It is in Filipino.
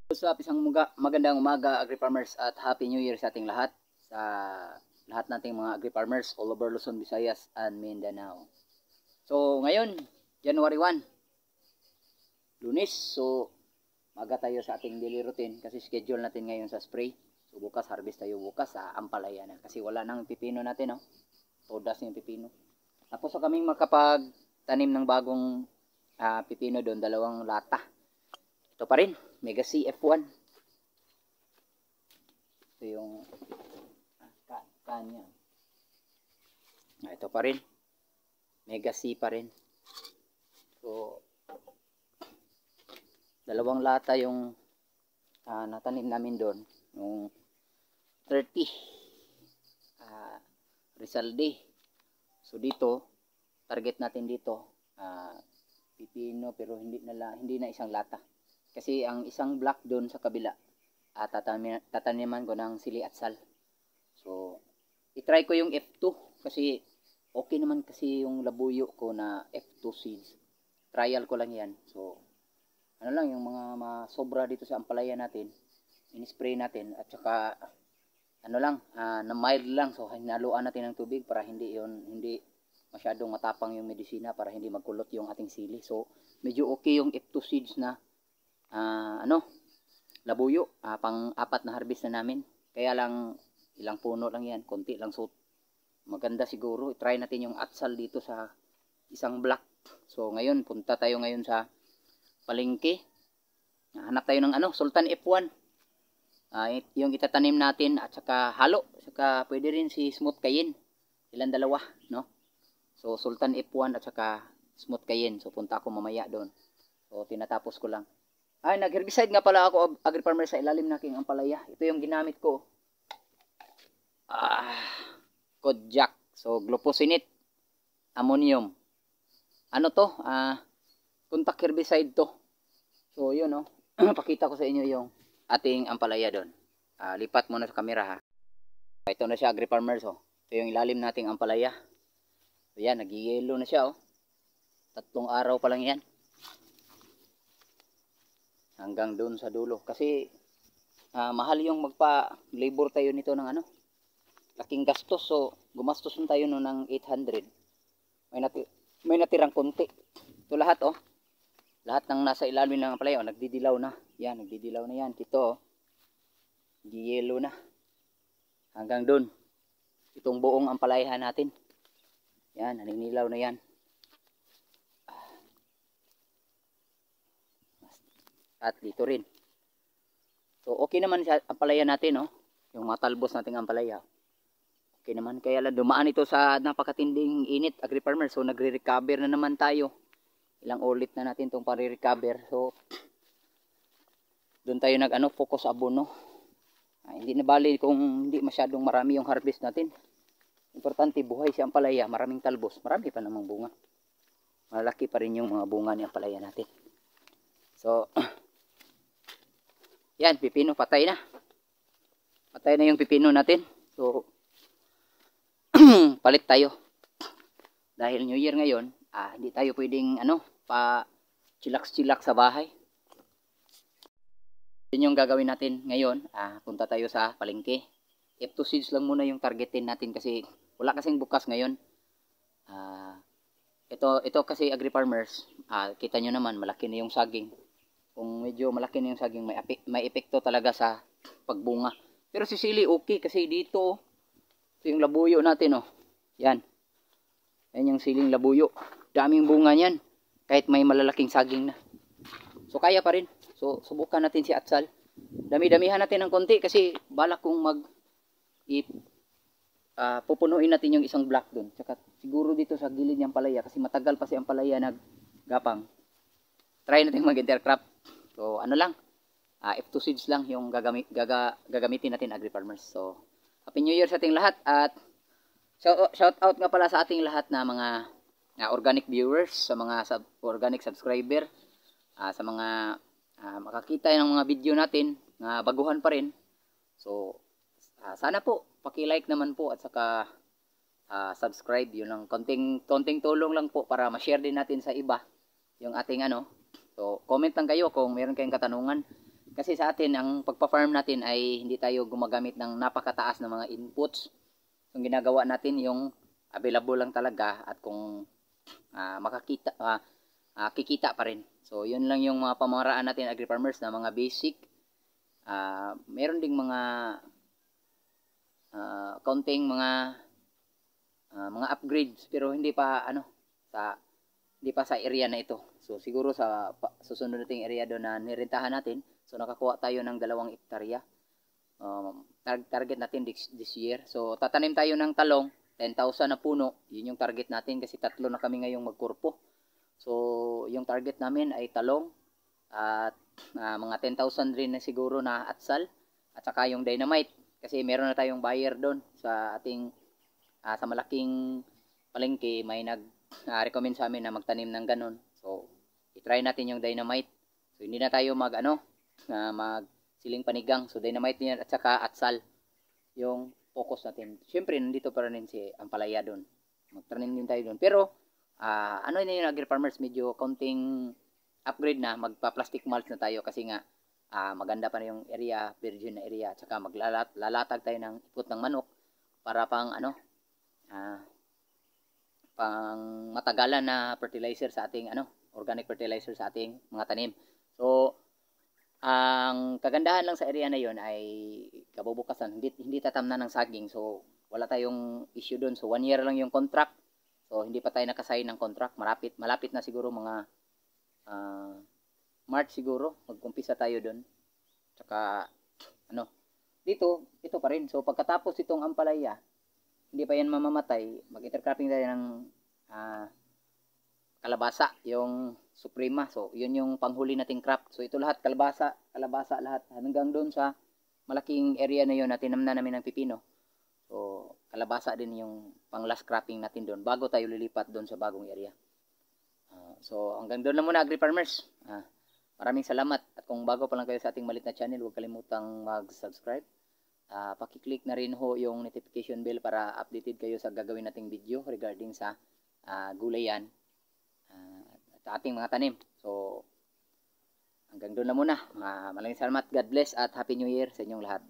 What's up, isang magandang umaga agri-farmers at Happy New Year sa ating lahat. Sa lahat nating mga agri-farmers all over Luzon, Visayas and Mindanao. So ngayon, January 1, Lunes. So maga tayo sa ating daily routine kasi schedule natin ngayon sa spray. So bukas harvest tayo bukas sa ampalaya na kasi wala nang pipino natin, no. Todas yung pipino. Tapos so kaming makapagtanim ng bagong pipino doon, 2 lata. Ito pa rin, Mega C F1. Ito yung kanya. Ito pa rin, Mega C pa rin. So 2 lata yung natanim namin doon. Yung 30 Rizal D. So dito, target natin dito pipino, pero hindi na isang lata. Kasi ang isang block doon sa kabila, tataniman ko ng sili at sal. So, itry ko yung F2 kasi okay naman kasi yung labuyo ko na F2 seeds. Trial ko lang yan. So, ano lang, yung mga sobra dito sa ampalaya natin, in-spray natin at saka ano lang, na mild lang. So, hinaluan natin ng tubig para hindi masyadong matapang yung medisina, para hindi magkulot yung ating sili. So, medyo okay yung F2 seeds na labuyo. Pang-4 na harvest na namin. Kaya lang ilang puno lang yan, konti lang. So maganda siguro. I-try natin yung atsal dito sa isang block. So ngayon, punta tayo ngayon sa palengke. Hanap tayo ng Sultan F1. Yung itatanim natin at saka halo. Saka pwede rin si Smooth Cayenne. Ilan dalawa, no? So Sultan F1 at saka Smooth Cayenne. So punta ako mamaya doon. So tinatapos ko lang. Nag-herbicide nga pala ako, agri-farmer, sa ilalim na king ampalaya. Ito yung ginamit ko. Kodjak. So, glufosinate. Ammonium. Ano to? Contact herbicide to. So, yun, no. Pakita ko sa inyo yung ating ampalaya doon. Lipat muna sa camera, ha. Ito na siya, agri-farmers, oh. Ito yung ilalim nating ampalaya. So, yan, nag-yellow na siya, oh. 3 araw pa lang yan. Hanggang doon sa dulo kasi mahal yung magpa-labor tayo nito ng laking gastos. So gumastos tayo no ng 800. May natirang konti. Ito lahat, oh, lahat ng nasa ilalim ng palaya, nagdidilaw na yan, ito, yellow na hanggang doon. Itong buong ampalayahan natin, yan, naninilaw na yan. At dito rin. So okay naman sa ampalaya natin, no? Yung matalbos nating ampalaya. Okay naman, kaya lang dumaan ito sa napakatinding init, agri-farmer. So nagre-recover na naman tayo. Ilang ulit na natin itong pare-recover. So doon tayo focus abono. Hindi na bali kung hindi masyadong marami yung harvest natin. Importante buhay si ampalaya, maraming talbos, marami pa namang bunga. Malaki pa rin yung mga bunga ni ampalaya natin. So yan, pipino, patay na. Patay na yung pipino natin. So, palit tayo. Dahil New Year ngayon, hindi tayo pwedeng pa chillax sa bahay. Yun yung gagawin natin ngayon. Punta tayo sa palengke. F2 seeds lang muna yung targetin natin kasi wala kasing bukas ngayon. Ito kasi agri-farmers, kita nyo naman, malaki na yung saging. Kung medyo malaki na yung saging, may epekto talaga sa pagbunga. Pero si sili okay kasi dito, ito yung labuyo natin, oh. Yan. Yan yung siling labuyo. Daming bunga niyan. Kahit may malalaking saging na. So kaya pa rin. So subukan natin si atsal. Dami-damihan natin ng konti kasi balak kong pupunuin natin yung isang block doon. Tsaka siguro dito sa gilid ng palaya kasi matagal pa si ang palaya naggapang. Try natin mag-intercrop. So F2 seeds lang yung gagamitin natin, agri-farmers. So Happy New Year sa ating lahat at shout out nga pala sa ating lahat na mga organic viewers, sa mga organic subscriber, sa mga makakita ng mga video natin na baguhan pa rin. So sana po paki-like naman po at saka subscribe. Yun lang, konting tulong lang po para ma-share din natin sa iba yung ating So comment lang kayo kung meron kayong katanungan. Kasi sa atin, ang pagpa-farm natin ay hindi tayo gumagamit ng napakataas na mga inputs. Yung ginagawa natin, yung available lang talaga at kung kikita pa rin. So, yun lang yung mga pamamaraan natin agri-farmers na mga basic. Meron ding mga kaunting mga upgrades pero hindi pa sa area na ito. So siguro sa susunod nating area doon na nirentahan natin, so nakakuha tayo ng 2 hektarya. Target natin this year. So tatanim tayo ng talong, 10,000 na puno. Yun yung target natin kasi 3 na kami ngayong magkurpo. So yung target namin ay talong at mga 10,000 rin na siguro na atsal at saka yung dynamite kasi meron na tayong buyer doon sa ating sa malaking palengke. May nag-recommend sa amin na magtanim ng ganun. So i-try natin yung dynamite. So hindi na tayo mag siling panigang. So dynamite niyan at saka atsal yung focus natin. Siyempre nandito pa rin si Ampalaya doon. Magtanim din tayo doon. Pero ano yun yung agri-farmers, medyo counting upgrade na, magpa-plastic mulch na tayo kasi nga maganda pa na yung area, virgin na area, at saka maglalatag tayo ng ipot ng manok para pang pang matagalan na fertilizer sa ating organic fertilizer sa ating mga tanim. So ang kagandahan lang sa area na yon ay kabubukasan, hindi tatamnan ng saging. So wala tayong issue doon. So 1 year lang yung contract. So hindi pa tayo nakasign ng contract. Malapit na siguro mga March siguro magkumpisa tayo doon. Tsaka dito ito pa rin. So pagkatapos itong Ampalaya, hindi pa yan mamamatay, mag-intercropping tayo ng kalabasa, yung Suprema. So yun yung panghuli nating crop. So ito lahat kalabasa lahat hanggang doon sa malaking area na yun na tinamnan namin ng pipino. So kalabasa din yung pang last cropping natin doon bago tayo lilipat doon sa bagong area. So hanggang doon lang muna agri-farmers. Maraming salamat. At kung bago pa lang kayo sa ating malit na channel, huwag kalimutang mag-subscribe. Paki-click na rin ho yung notification bell para updated kayo sa gagawin nating video regarding sa gulayan at ating mga tanim. So hanggang doon lang muna. Maraming salamat. God bless at Happy New Year sa inyong lahat.